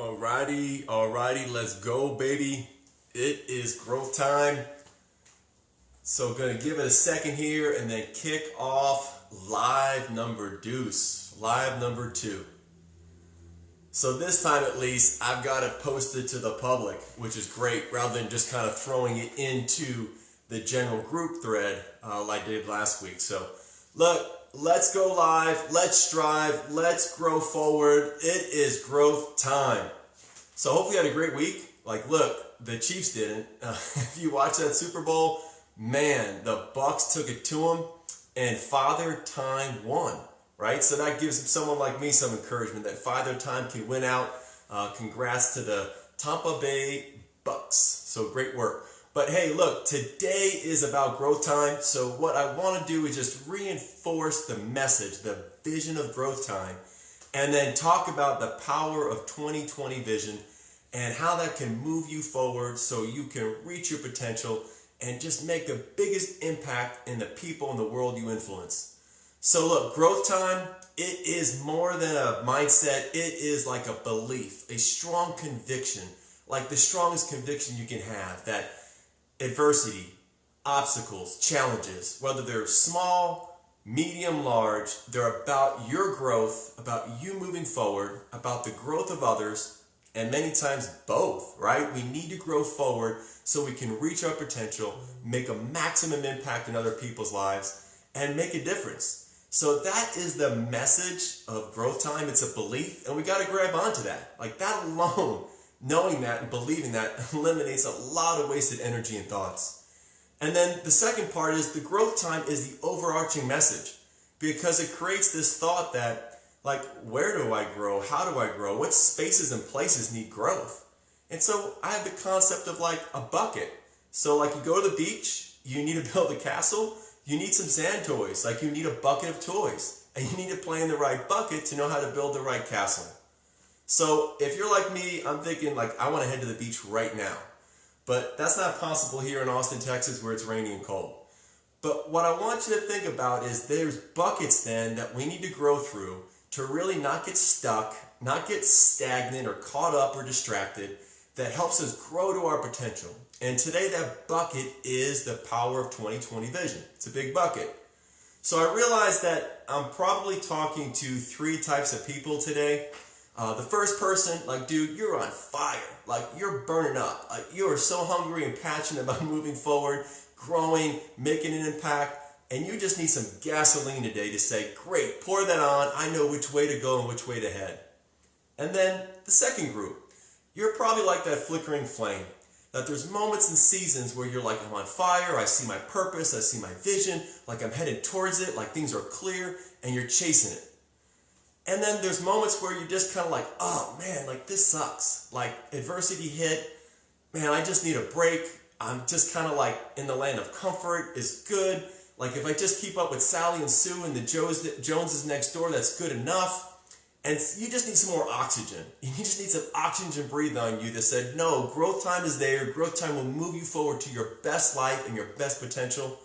Alrighty, let's go, baby. It is growth time. So gonna give it a second here and then kick off live number deuce, live number 2. So this time at least, I've got it posted to the public, which is great, rather than just kind of throwing it into the general group thread like I did last week. So look, let's go live, let's strive, let's grow forward. It is growth time. So hopefully you had a great week. Like, look, the Chiefs didn't. If you watch that Super Bowl, man, the Bucs took it to them, and Father Time won, right? So that gives someone like me some encouragement that Father Time can win out. Congrats to the Tampa Bay Bucs. So great work. But hey, look, today is about growth time. So what I want to do is just reinforce the message, the vision of growth time, and then talk about the power of 2020 vision and how that can move you forward so you can reach your potential and just make the biggest impact in the people in the world you influence. So look, growth time, it is more than a mindset. It is like a belief, a strong conviction, like the strongest conviction you can have that adversity, obstacles, challenges, whether they're small, medium, large, they're about your growth, about you moving forward, about the growth of others, and many times both, right? We need to grow forward so we can reach our potential, make a maximum impact in other people's lives, and make a difference. So that is the message of growth time. It's a belief, and we got to grab onto that. Like that alone, knowing that and believing that eliminates a lot of wasted energy and thoughts. And then the second part is the growth time is the overarching message, because it creates this thought that, like, where do I grow? How do I grow? What spaces and places need growth? And so I have the concept of like a bucket. So like you go to the beach, you need to build a castle, you need some sand toys, like you need a bucket of toys, and you need to play in the right bucket to know how to build the right castle. So if you're like me, I'm thinking like I want to head to the beach right now. But that's not possible here in Austin, Texas, where it's rainy and cold. But what I want you to think about is there's buckets then that we need to grow through to really not get stuck, not get stagnant or caught up or distracted, that helps us grow to our potential. And today that bucket is the power of 2020 vision. It's a big bucket. So I realized that I'm probably talking to 3 types of people today. The first person, like, dude, you're on fire. Like, you're burning up. Like, you are so hungry and passionate about moving forward, growing, making an impact, and you just need some gasoline today to say, great, pour that on. I know which way to go and which way to head. And then the second group, you're probably like that flickering flame, that there's moments and seasons where you're like, I'm on fire, I see my purpose, I see my vision, like I'm headed towards it, like things are clear, and you're chasing it. And then there's moments where you're just kind of like, oh man, like this sucks. Like adversity hit, man, I just need a break. I'm just kind of like in the land of comfort is good. Like if I just keep up with Sally and Sue and the Joneses next door, that's good enough. And you just need some more oxygen. You just need some oxygen breathed on you that said, no, growth time is there. Growth time will move you forward to your best life and your best potential.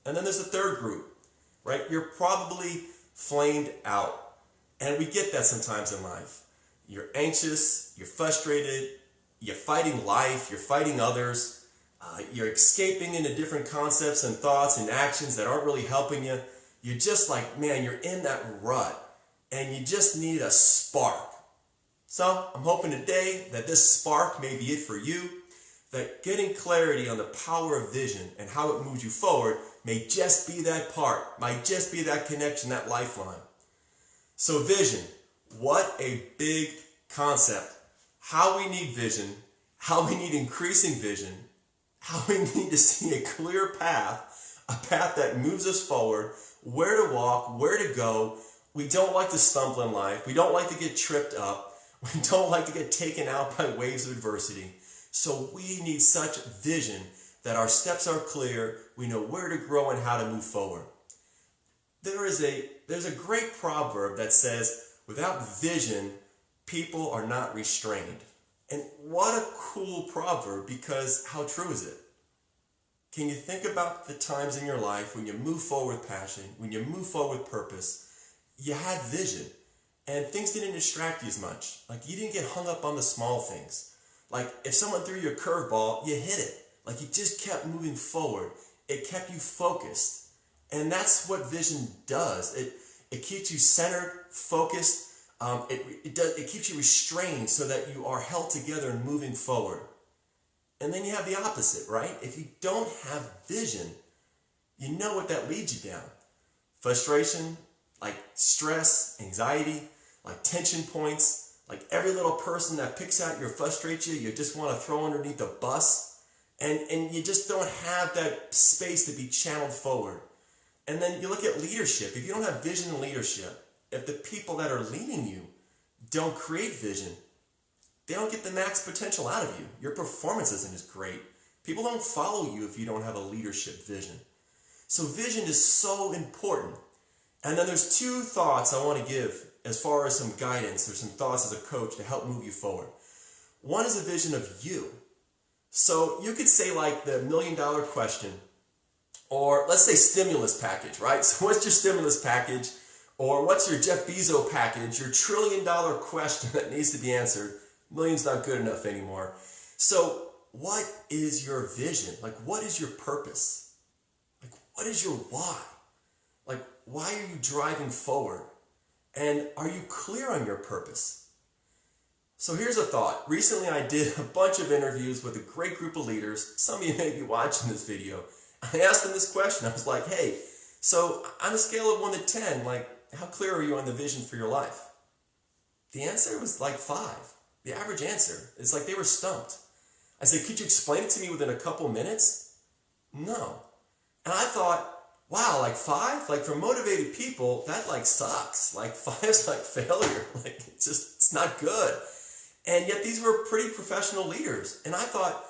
And then there's a third group, right? You're probably flamed out. And we get that sometimes in life. You're anxious, you're frustrated, you're fighting life, you're fighting others, you're escaping into different concepts and thoughts and actions that aren't really helping you. You're just like, man, you're in that rut and you just need a spark. So I'm hoping today that this spark may be it for you, that getting clarity on the power of vision and how it moves you forward may just be that part, might just be that connection, that lifeline. So vision, what a big concept. How we need vision, how we need increasing vision, how we need to see a clear path, a path that moves us forward, where to walk, where to go. We don't like to stumble in life. We don't like to get tripped up. We don't like to get taken out by waves of adversity. So we need such vision that our steps are clear. We know where to grow and how to move forward. There's a great proverb that says, without vision, people are not restrained. And what a cool proverb, because how true is it? Can you think about the times in your life when you move forward with passion, when you move forward with purpose, you had vision, and things didn't distract you as much. Like you didn't get hung up on the small things. Like if someone threw you a curveball, you hit it. Like you just kept moving forward. It kept you focused. And that's what vision does. It keeps you centered, focused. It keeps you restrained so that you are held together and moving forward. And then you have the opposite, right? If you don't have vision, you know what that leads you down. Frustration, like stress, anxiety, like tension points, like every little person that picks out you or frustrates you, you just want to throw underneath the bus. And you just don't have that space to be channeled forward. And then you look at leadership. If you don't have vision in leadership, if the people that are leading you don't create vision, they don't get the max potential out of you. Your performance isn't as great. People don't follow you if you don't have a leadership vision. So vision is so important. And then there's two thoughts I want to give as far as some guidance or some thoughts as a coach to help move you forward. One is a vision of you. So you could say like the $1 million question, or let's say stimulus package, right? So what's your stimulus package? Or what's your Jeff Bezos package? Your $1 trillion question that needs to be answered. Million's not good enough anymore. So what is your vision? Like what is your purpose? Like what is your why? Like why are you driving forward? And are you clear on your purpose? So here's a thought. Recently I did a bunch of interviews with a great group of leaders. Some of you may be watching this video. I asked them this question. I was like, hey, so on a scale of 1 to 10, like how clear are you on the vision for your life? The answer was like 5. The average answer is like they were stumped. I said, could you explain it to me within a couple minutes? No. And I thought, wow, like 5? Like for motivated people, that like sucks. Like 5 is like failure. Like it's not good. And yet these were pretty professional leaders. And I thought,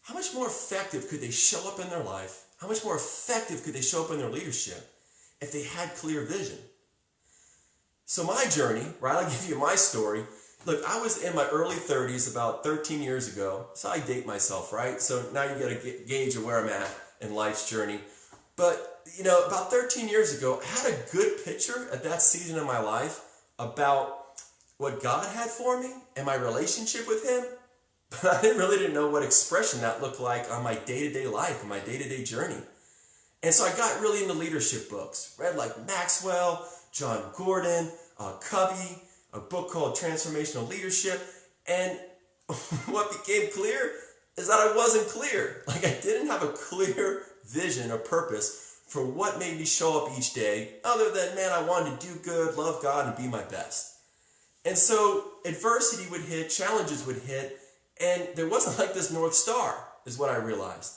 how much more effective could they show up in their life? How much more effective could they show up in their leadership if they had clear vision? So my journey, right, I'll give you my story. Look, I was in my early 30s about 13 years ago. So I date myself, right? So now you get a gauge of where I'm at in life's journey. But, you know, about 13 years ago, I had a good picture at that season of my life about what God had for me and my relationship with Him. But I really didn't know what expression that looked like on my day-to-day life and my day-to-day journey. And so I got really into leadership books. Read like Maxwell, John Gordon, Covey, a book called Transformational Leadership. And what became clear is that I wasn't clear. Like I didn't have a clear vision or purpose for what made me show up each day, other than, man, I wanted to do good, love God, and be my best. And so adversity would hit, challenges would hit, and there wasn't like this North Star, is what I realized.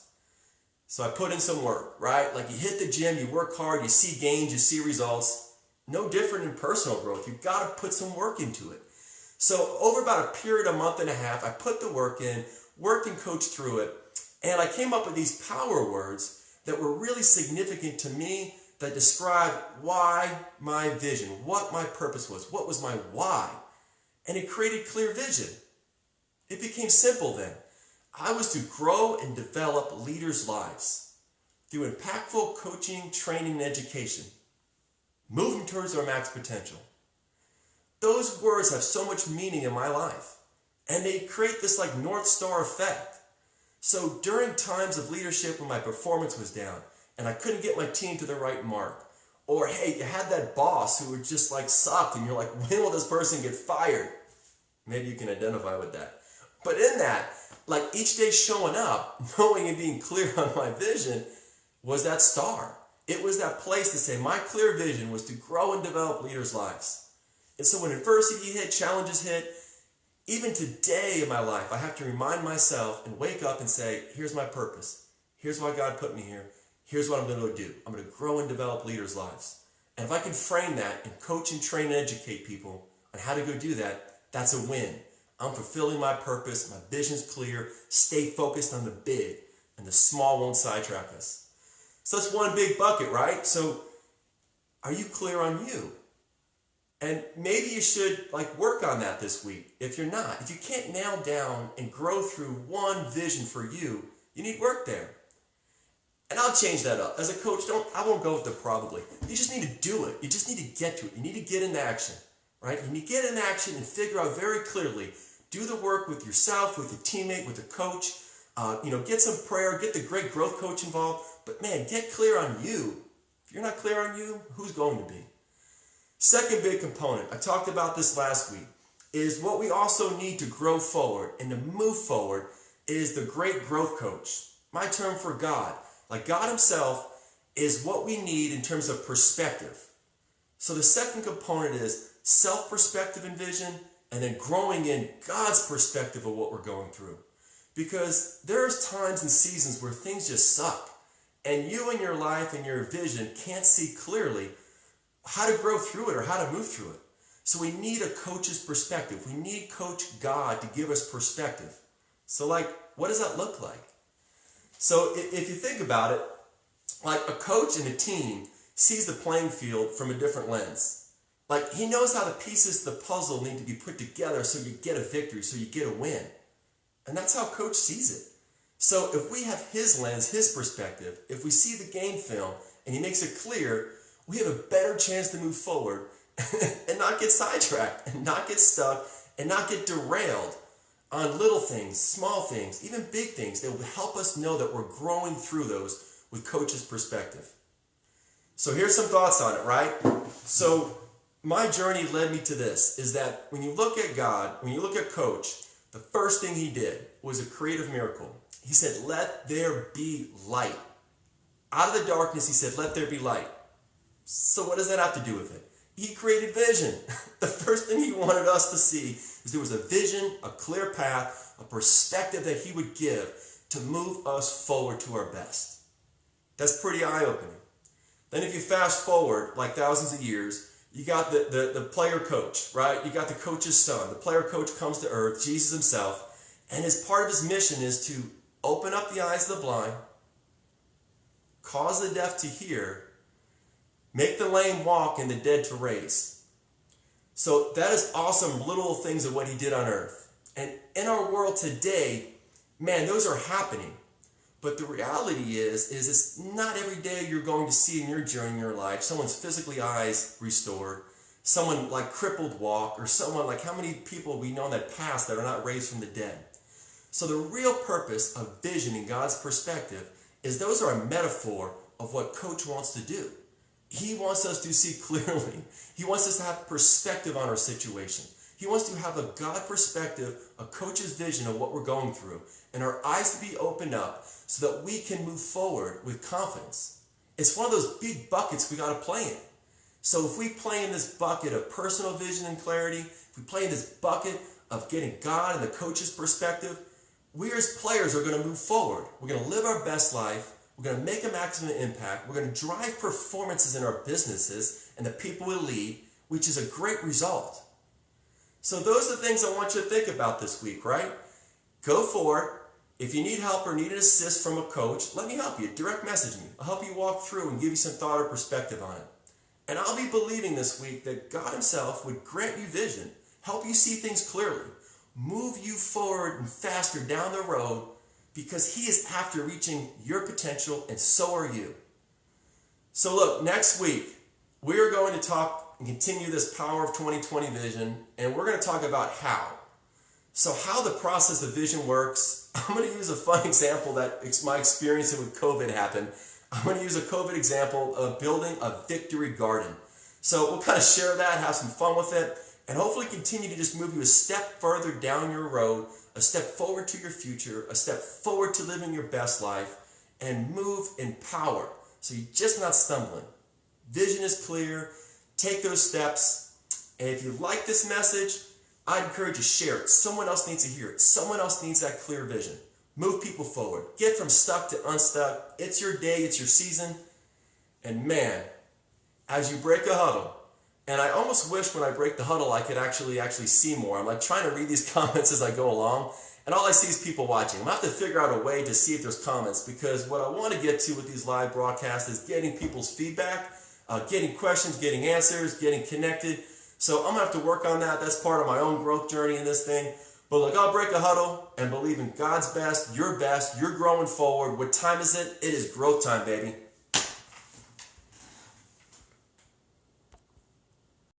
So I put in some work, right? Like you hit the gym, you work hard, you see gains, you see results. No different in personal growth. You've got to put some work into it. So over about a period of a month and a half, I put the work in, worked and coached through it, and I came up with these power words that were really significant to me that described why my vision, what my purpose was, what was my why. And it created clear vision. It became simple then. I was to grow and develop leaders' lives through impactful coaching, training, and education. Move them towards their max potential. Those words have so much meaning in my life. And they create this like North Star effect. So during times of leadership when my performance was down and I couldn't get my team to the right mark, or hey, you had that boss who would just like sucked and you're like, when will this person get fired? Maybe you can identify with that. But in that, like each day showing up, knowing and being clear on my vision was that star. It was that place to say my clear vision was to grow and develop leaders' lives. And so when adversity hit, challenges hit, even today in my life, I have to remind myself and wake up and say, here's my purpose. Here's why God put me here. Here's what I'm going to do. I'm going to grow and develop leaders' lives. And if I can frame that and coach and train and educate people on how to go do that, that's a win. I'm fulfilling my purpose. My vision's clear. Stay focused on the big, and the small won't sidetrack us. So that's one big bucket, right? So are you clear on you? And maybe you should like work on that this week. If you're not, if you can't nail down and grow through one vision for you, you need work there. And I'll change that up. As a coach, I won't go with the probably. You just need to do it. You just need to get to it. You need to get into action. right? And you get in action and figure out very clearly, do the work with yourself, with your teammate, with the coach, get some prayer, get the great growth coach involved, but man, get clear on you. If you're not clear on you, who's going to be? Second big component, I talked about this last week, is what we also need to grow forward and to move forward is the great growth coach. My term for God. Like God himself is what we need in terms of perspective. So the second component is self-perspective and vision, and then growing in God's perspective of what we're going through. Because there's times and seasons where things just suck, and you in your life and your vision can't see clearly how to grow through it or how to move through it. So we need a coach's perspective. We need Coach God to give us perspective. So what does that look like? So if you think about it, like a coach and a team sees the playing field from a different lens. Like he knows how the pieces of the puzzle need to be put together so you get a victory, so you get a win. And that's how coach sees it. So if we have his lens, his perspective, if we see the game film and he makes it clear, we have a better chance to move forward and not get sidetracked and not get stuck and not get derailed on little things, small things, even big things that will help us know that we're growing through those with coach's perspective. So here's some thoughts on it, right? So my journey led me to this, is that when you look at God, when you look at Coach, the first thing he did was a creative miracle. He said, let there be light. Out of the darkness, he said, let there be light. So what does that have to do with it? He created vision. The first thing he wanted us to see is there was a vision, a clear path, a perspective that he would give to move us forward to our best. That's pretty eye-opening. Then if you fast forward like thousands of years, you got the player coach, right? You got the coach's son. The player coach comes to earth, Jesus himself, and as part of his mission is to open up the eyes of the blind, cause the deaf to hear, make the lame walk and the dead to raise. So that is awesome little things of what he did on earth. And in our world today, man, those are happening. But the reality is it's not every day you're going to see in your journey in your life someone's physically eyes restored, someone like crippled walk, or someone like how many people we know in that past that are not raised from the dead. So the real purpose of vision in God's perspective is those are a metaphor of what Coach wants to do. He wants us to see clearly. He wants us to have perspective on our situation. He wants to have a God perspective, a coach's vision of what we're going through, and our eyes to be opened up so that we can move forward with confidence. It's one of those big buckets we got to play in. So if we play in this bucket of personal vision and clarity, if we play in this bucket of getting God and the coach's perspective, we as players are going to move forward. We're going to live our best life. We're going to make a maximum impact. We're going to drive performances in our businesses and the people we lead, which is a great result. So those are the things I want you to think about this week, right? Go for it. If you need help or need an assist from a coach, let me help you. Direct message me. I'll help you walk through and give you some thought or perspective on it. And I'll be believing this week that God himself would grant you vision, help you see things clearly, move you forward and faster down the road, because he is after reaching your potential, and so are you. So look, next week, we're going to talk and continue this Power of 2020 vision, and we're going to talk about how. So how the process of vision works. I'm going to use a fun example that my experience with COVID happened. I'm going to use a COVID example of building a victory garden. So we'll kind of share that, have some fun with it, and hopefully continue to just move you a step further down your road, a step forward to your future, a step forward to living your best life, and move in power. So you're just not stumbling. Vision is clear. Take those steps. And if you like this message, I'd encourage you to share it. Someone else needs to hear it. Someone else needs that clear vision. Move people forward. Get from stuck to unstuck. It's your day. It's your season. And man, as you break a huddle, and I almost wish when I break the huddle I could actually see more. I'm like trying to read these comments as I go along, and all I see is people watching. I'm going to have to figure out a way to see if there's comments, because what I want to get to with these live broadcasts is getting people's feedback, getting questions, getting answers, getting connected. So I'm going to have to work on that. That's part of my own growth journey in this thing. But look, I'll break a huddle and believe in God's best, you're growing forward. What time is it? It is growth time, baby.